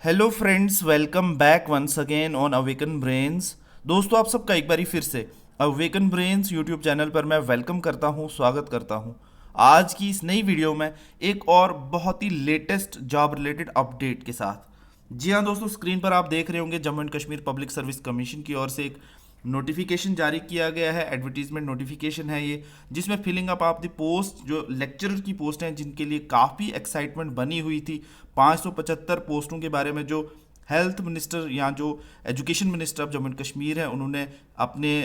Hello friends, welcome back once again on Awaken Brains. दोस्तों, आप सबका एक बारी फिर से अवेकन ब्रेन्स यूट्यूब चैनल पर मैं वेलकम करता हूं, स्वागत करता हूं। आज की इस नई वीडियो में एक और बहुत ही लेटेस्ट जॉब रिलेटेड अपडेट के साथ। जी हाँ दोस्तों, स्क्रीन पर आप देख रहे होंगे Jammu and Kashmir public service commission की ओर से एक नोटिफिकेशन जारी किया गया है। एडवर्टीजमेंट नोटिफिकेशन है ये, जिसमें फिलिंग अप आप द पोस्ट, जो लेक्चरर की पोस्ट हैं जिनके लिए काफ़ी एक्साइटमेंट बनी हुई थी, 575 पोस्टों के बारे में जो हेल्थ मिनिस्टर या जो education minister of Jammu and Kashmir है उन्होंने अपने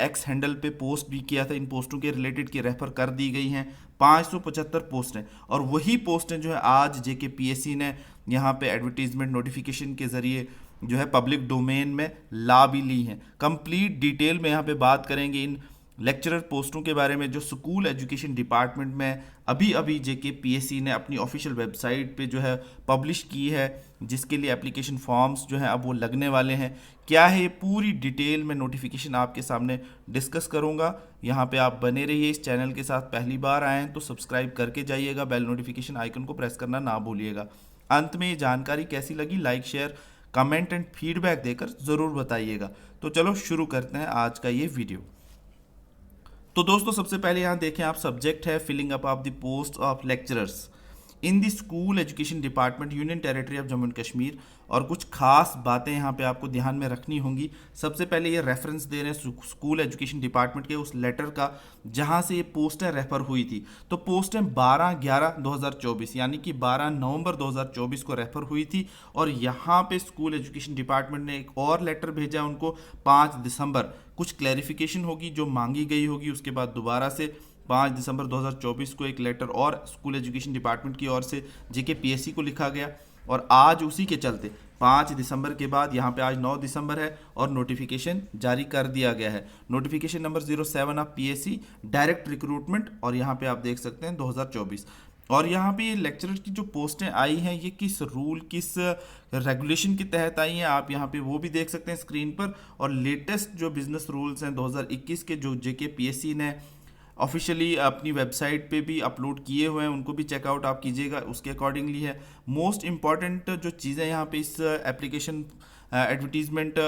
एक्स हैंडल पे पोस्ट भी किया था। इन पोस्टों के रिलेटेड की रेफर कर दी गई हैं। 575 पोस्टें, और वही पोस्टें जो है आज JKPSC ने यहाँ पे एडवर्टीजमेंट नोटिफिकेशन के ज़रिए जो है पब्लिक डोमेन में ला भी ली हैं। कंप्लीट डिटेल में यहाँ पे बात करेंगे इन लेक्चरर पोस्टों के बारे में जो स्कूल एजुकेशन डिपार्टमेंट में अभी अभी JKPSC ने अपनी ऑफिशियल वेबसाइट पे जो है पब्लिश की है, जिसके लिए एप्लीकेशन फॉर्म्स जो है अब वो लगने वाले हैं। क्या है ये पूरी डिटेल में नोटिफिकेशन आपके सामने डिस्कस करूंगा। यहाँ पे आप बने रहिए इस चैनल के साथ। पहली बार आए हैं तो सब्सक्राइब करके जाइएगा, बेल नोटिफिकेशन आइकन को प्रेस करना ना भूलिएगा। अंत में ये जानकारी कैसी लगी, like share comment and feedback देकर ज़रूर बताइएगा। तो चलो शुरू करते हैं आज का ये वीडियो। तो दोस्तों, सबसे पहले यहाँ देखें आप, सब्जेक्ट है filling up of the post of lecturers in the school education department union territory of Jammu and Kashmir. और कुछ खास बातें यहाँ पे आपको ध्यान में रखनी होंगी। सबसे पहले ये रेफरेंस दे रहे हैं स्कूल एजुकेशन डिपार्टमेंट के उस लेटर का जहाँ से ये पोस्टें रेफर हुई थी। तो पोस्टें 12/11/2024 यानी कि 12 नवंबर 2024 को रेफर हुई थी। और यहाँ पे स्कूल एजुकेशन डिपार्टमेंट ने एक और लेटर भेजा उनको 5 दिसंबर। कुछ क्लैरिफिकेशन होगी जो मांगी गई होगी, उसके बाद दोबारा से 5 दिसंबर 2024 को एक लेटर और स्कूल एजुकेशन डिपार्टमेंट की ओर से JKPSC को लिखा गया। और आज उसी के चलते 5 दिसंबर के बाद यहाँ पे आज 9 दिसंबर है और नोटिफिकेशन जारी कर दिया गया है। Notification number 07 of PSC direct recruitment, और यहाँ पे आप देख सकते हैं 2024। और यहाँ पे ये लेक्चरर की जो पोस्टें आई हैं ये किस रूल, किस रेगुलेशन के तहत आई हैं, आप यहाँ पे वो भी देख सकते हैं स्क्रीन पर। और लेटेस्ट जो बिजनेस रूल्स हैं 2021 के जो JKPSC ने ऑफिशियली अपनी वेबसाइट पे भी अपलोड किए हुए हैं, उनको भी चेकआउट आप कीजिएगा, उसके अकॉर्डिंगली है। मोस्ट इम्पॉर्टेंट जो चीज़ें यहाँ पे इस एप्लीकेशन एडवर्टीजमेंट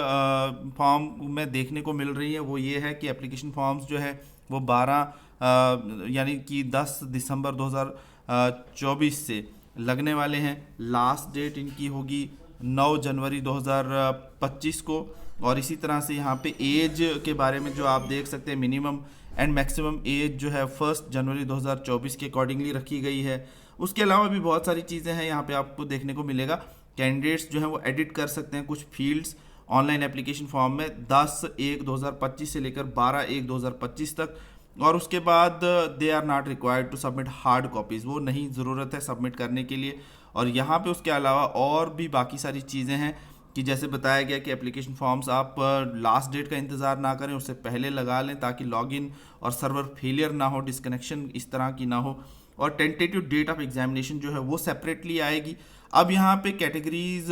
फॉर्म में देखने को मिल रही है वो ये है कि एप्लीकेशन फॉर्म्स जो है वो 12 यानी कि 10 दिसंबर 2024 से लगने वाले हैं। लास्ट डेट इनकी होगी 9 जनवरी 2025 को। और इसी तरह से यहाँ पे एज के बारे में जो आप देख सकते हैं, मिनिमम एंड मैक्सिमम एज जो है 1 जनवरी 2024 के अकॉर्डिंगली रखी गई है। उसके अलावा भी बहुत सारी चीज़ें हैं यहाँ पे आपको देखने को मिलेगा। कैंडिडेट्स जो है वो एडिट कर सकते हैं कुछ फील्ड्स ऑनलाइन एप्लीकेशन फॉर्म में 10/1/2025 से लेकर 12/1/2025 तक। और उसके बाद they are not required to submit hard copies, वो नहीं ज़रूरत है सबमिट करने के लिए। और यहाँ पे उसके अलावा और भी बाकी सारी चीज़ें हैं कि जैसे बताया गया कि एप्लीकेशन फॉर्म्स आप लास्ट डेट का इंतज़ार ना करें, उससे पहले लगा लें ताकि लॉगिन और सर्वर फेलियर ना हो, डिस्कनेक्शन इस तरह की ना हो। और टेंटेटिव डेट ऑफ एग्जामिनेशन जो है वो सेपरेटली आएगी। अब यहाँ पे कैटेगरीज,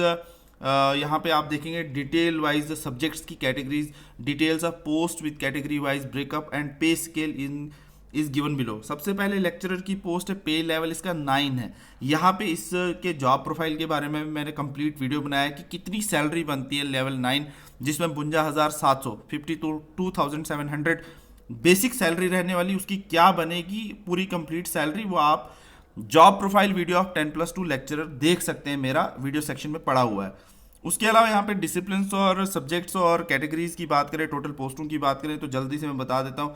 यहाँ पे आप देखेंगे डिटेल वाइज सब्जेक्ट्स की categories, details of post with category wise breakup and पे scale in is given below. सबसे पहले लेक्चरर की पोस्ट है, पे लेवल इसका 9 है। यहाँ पे इसके जॉब प्रोफाइल के बारे में मैंने कंप्लीट वीडियो बनाया है कि कितनी सैलरी बनती है लेवल 9, जिसमें 52,700 52,700 बेसिक सैलरी रहने वाली, उसकी क्या बनेगी पूरी कंप्लीट सैलरी वो आप job profile video of 10+2 lecturer देख सकते हैं, मेरा वीडियो सेक्शन में पड़ा हुआ है। उसके अलावा यहाँ पे डिसिप्लिन और सब्जेक्ट्स और कैटेगरीज की बात करें, टोटल पोस्टों की बात करें तो जल्दी से मैं बता देता हूँ।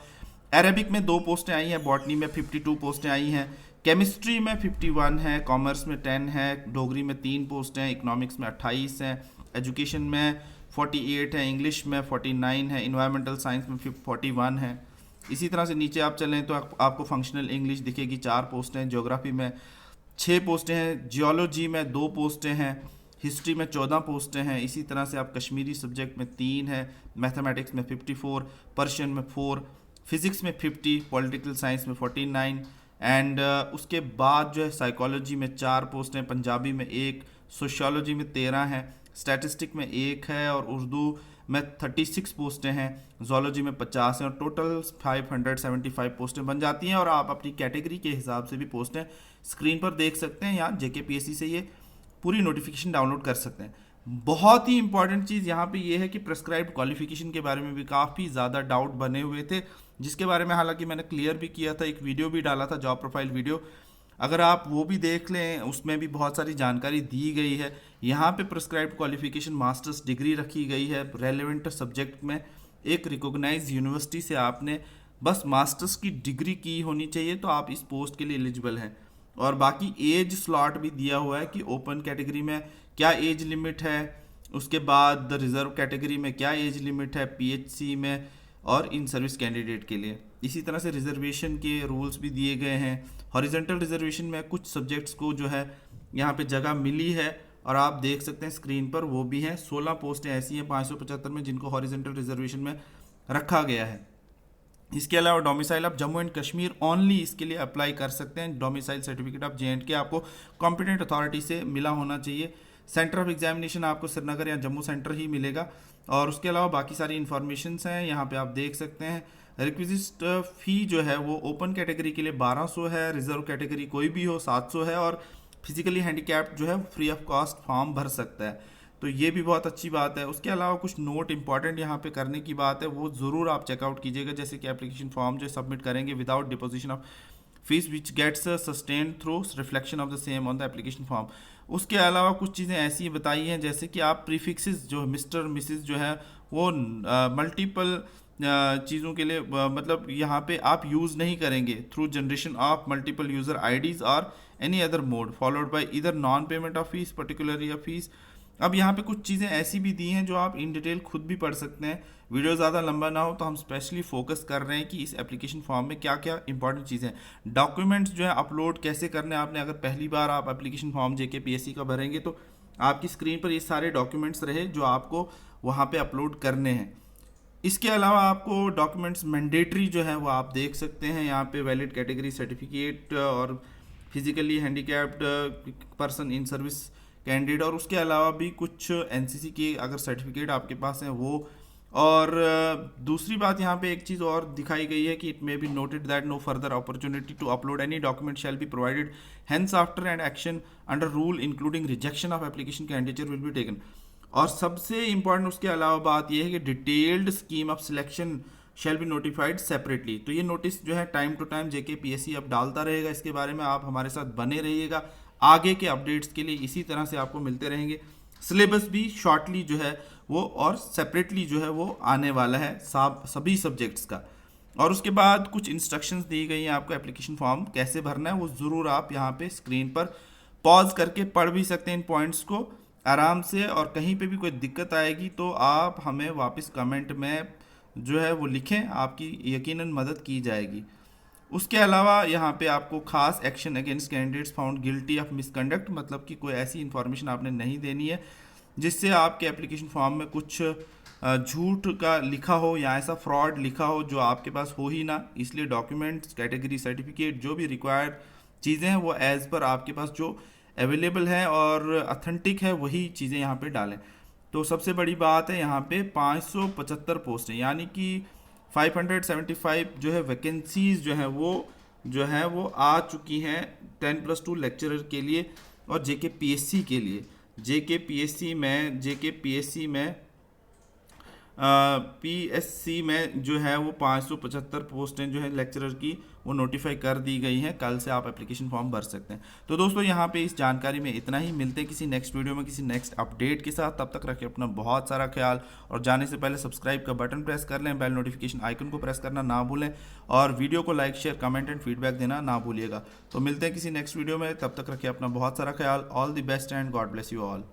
अरेबिक में 2 पोस्टें आई हैं, बॉटनी में 52 पोस्टें आई हैं, केमिस्ट्री में 51 है, कॉमर्स में 10 है, डोगरी में 3 पोस्ट हैं, इकोनॉमिक्स में 28 हैं, एजुकेशन में 48 है, इंग्लिश में 49 है, इन्वायरमेंटल साइंस में 41 है। इसी तरह से नीचे आप चलें तो आपको फंक्शनल इंग्लिश दिखेगी, 4 पोस्टें हैं, ज्योग्राफी में 6 पोस्टें हैं, जियोलॉजी में 2 पोस्टें हैं, हिस्ट्री में 14 पोस्टें हैं। इसी तरह से आप कश्मीरी सब्जेक्ट में 3 है, मैथमेटिक्स में 54, पर्शियन में 4, फिज़िक्स में 50, पॉलिटिकल साइंस में 49 एंड उसके बाद जो है साइकोलॉजी में 4 पोस्ट हैं, पंजाबी में 1, सोशियोलॉजी में 13 है, स्टैटिस्टिक में 1 है और उर्दू में 36 पोस्टें हैं, जोलॉजी में 50 हैं और टोटल 575 पोस्टें बन जाती हैं। और आप अपनी कैटेगरी के हिसाब से भी पोस्टें स्क्रीन पर देख सकते हैं। यहाँ JKPSC से ये पूरी नोटिफिकेशन डाउनलोड कर सकते हैं। बहुत ही इंपॉर्टेंट चीज़ यहाँ पे ये है कि प्रेस्क्राइब्ड क्वालिफिकेशन के बारे में भी काफ़ी ज़्यादा डाउट बने हुए थे, जिसके बारे में हालांकि मैंने क्लियर भी किया था, एक वीडियो भी डाला था, जॉब प्रोफाइल वीडियो। अगर आप वो भी देख लें, उसमें भी बहुत सारी जानकारी दी गई है। यहाँ पे प्रेस्क्राइब्ड क्वालिफिकेशन मास्टर्स डिग्री रखी गई है रेलेवेंट सब्जेक्ट में। एक रिकॉग्नाइज यूनिवर्सिटी से आपने बस मास्टर्स की डिग्री की होनी चाहिए, तो आप इस पोस्ट के लिए एलिजिबल हैं। और बाकी एज स्लॉट भी दिया हुआ है कि ओपन कैटेगरी में क्या एज लिमिट है, उसके बाद रिजर्व कैटेगरी में क्या एज लिमिट है, पीएचसी में, और इन सर्विस कैंडिडेट के लिए। इसी तरह से रिजर्वेशन के रूल्स भी दिए गए हैं। हॉरिजॉन्टल रिजर्वेशन में कुछ सब्जेक्ट्स को जो है यहाँ पे जगह मिली है, और आप देख सकते हैं स्क्रीन पर, वो भी हैं 16 पोस्टें ऐसी हैं 575 में जिनको हॉरिजॉन्टल रिजर्वेशन में रखा गया है। इसके अलावा डोमिसाइल आप जम्मू एंड कश्मीर ओनली इसके लिए अप्लाई कर सकते हैं। डोमिसाइल सर्टिफिकेट ऑफ जे.एंड.के आपको कॉम्पिटेंट अथॉरिटी से मिला होना चाहिए। सेंटर ऑफ एग्जामिनेशन आपको श्रीनगर या जम्मू सेंटर ही मिलेगा। और उसके अलावा बाकी सारी इन्फॉर्मेशन हैं यहाँ पे आप देख सकते हैं। रिक्विजिट फ़ी जो है वो ओपन कैटेगरी के लिए 1200 है, रिजर्व कैटेगरी कोई भी हो 700 है, और फिजिकली हैंडीकैप्ड जो है फ्री ऑफ कॉस्ट फॉर्म भर सकता है, तो ये भी बहुत अच्छी बात है। उसके अलावा कुछ नोट इंपॉर्टेंट यहाँ पे करने की बात है, वो ज़रूर आप चेकआउट कीजिएगा। जैसे कि एप्लीकेशन फॉर्म जो सबमिट करेंगे without deposition of fees which gets sustained through reflection of the same on the application form. उसके अलावा कुछ चीज़ें ऐसी बताई हैं जैसे कि आप प्रीफिक्सेस जो मिस्टर मिसिस जो है वो मल्टीपल चीज़ों के लिए मतलब यहाँ पे आप यूज़ नहीं करेंगे through generation of multiple user IDs और any other mode followed by इधर non payment of fees particular या फीस। अब यहाँ पे कुछ चीज़ें ऐसी भी दी हैं जो आप इन डिटेल खुद भी पढ़ सकते हैं। वीडियो ज़्यादा लंबा ना हो तो हम स्पेशली फोकस कर रहे हैं कि इस एप्लीकेशन फॉर्म में क्या क्या इंपॉर्टेंट चीज़ें हैं। डॉक्यूमेंट्स जो है अपलोड कैसे करने हैं, आपने अगर पहली बार आप एप्लीकेशन फॉर्म JKPSC का भरेंगे तो आपकी स्क्रीन पर ये सारे डॉक्यूमेंट्स रहे जो आपको वहाँ पर अपलोड करने हैं। इसके अलावा आपको डॉक्यूमेंट्स मैंडेटरी जो है वो आप देख सकते हैं यहाँ पे, वैलिड कैटेगरी सर्टिफिकेट और physically handicapped person in service candidate, और उसके अलावा भी कुछ NCC के अगर सर्टिफिकेट आपके पास हैं वो। और दूसरी बात यहाँ पे एक चीज़ और दिखाई गई है कि it may be noted that no further opportunity to upload any document shall be provided hence after end action under rule including rejection of application candidature will be taken. और सबसे इंपॉर्टेंट उसके अलावा बात यह है कि detailed scheme of selection shall be notified separately. तो ये नोटिस जो है टाइम टू टाइम JKPSC अब डालता रहेगा, इसके बारे में आप हमारे साथ बने रहिएगा। आगे के अपडेट्स के लिए इसी तरह से आपको मिलते रहेंगे। सिलेबस भी शॉर्टली जो है वो और सेपरेटली जो है वो आने वाला है सभी सब्जेक्ट्स का। और उसके बाद कुछ इंस्ट्रक्शंस दी गई हैं आपको एप्लीकेशन फॉर्म कैसे भरना है, वो ज़रूर आप यहाँ पे स्क्रीन पर पॉज करके पढ़ भी सकते हैं इन पॉइंट्स को आराम से। और कहीं पे भी कोई दिक्कत आएगी तो आप हमें वापस कमेंट में जो है वो लिखें, आपकी यकीनन मदद की जाएगी। उसके अलावा यहाँ पे आपको खास action against candidates found guilty of misconduct, मतलब कि कोई ऐसी इन्फॉर्मेशन आपने नहीं देनी है जिससे आपके एप्लीकेशन फॉर्म में कुछ झूठ का लिखा हो या ऐसा फ्रॉड लिखा हो जो आपके पास हो ही ना। इसलिए डॉक्यूमेंट्स, कैटेगरी सर्टिफिकेट, जो भी रिक्वायर्ड चीज़ें हैं वो एज़ पर आपके पास जो अवेलेबल है और अथेंटिक है वही चीज़ें यहाँ पे डालें। तो सबसे बड़ी बात है यहाँ पे 575 पोस्ट है, यानी कि 575 जो है वैकेंसीज जो है वो आ चुकी हैं 10+2 लेक्चरर के लिए और JKPSC के लिए। JKPSC में PSC में जो है वो 575 पोस्टें जो है लेक्चरर की वो नोटिफाई कर दी गई हैं। कल से आप एप्लीकेशन फॉर्म भर सकते हैं। तो दोस्तों यहाँ पे इस जानकारी में इतना ही। मिलते हैं किसी नेक्स्ट वीडियो में किसी नेक्स्ट अपडेट के साथ। तब तक रखिए अपना बहुत सारा ख्याल, और जाने से पहले सब्सक्राइब का बटन प्रेस कर लें, बेल नोटिफिकेशन आइकन को प्रेस करना ना भूलें, और वीडियो को like, share, comment and feedback देना ना भूलिएगा। तो मिलते हैं किसी नेक्स्ट वीडियो में, तब तक रखिए अपना बहुत सारा ख्याल। All the best and God bless you all.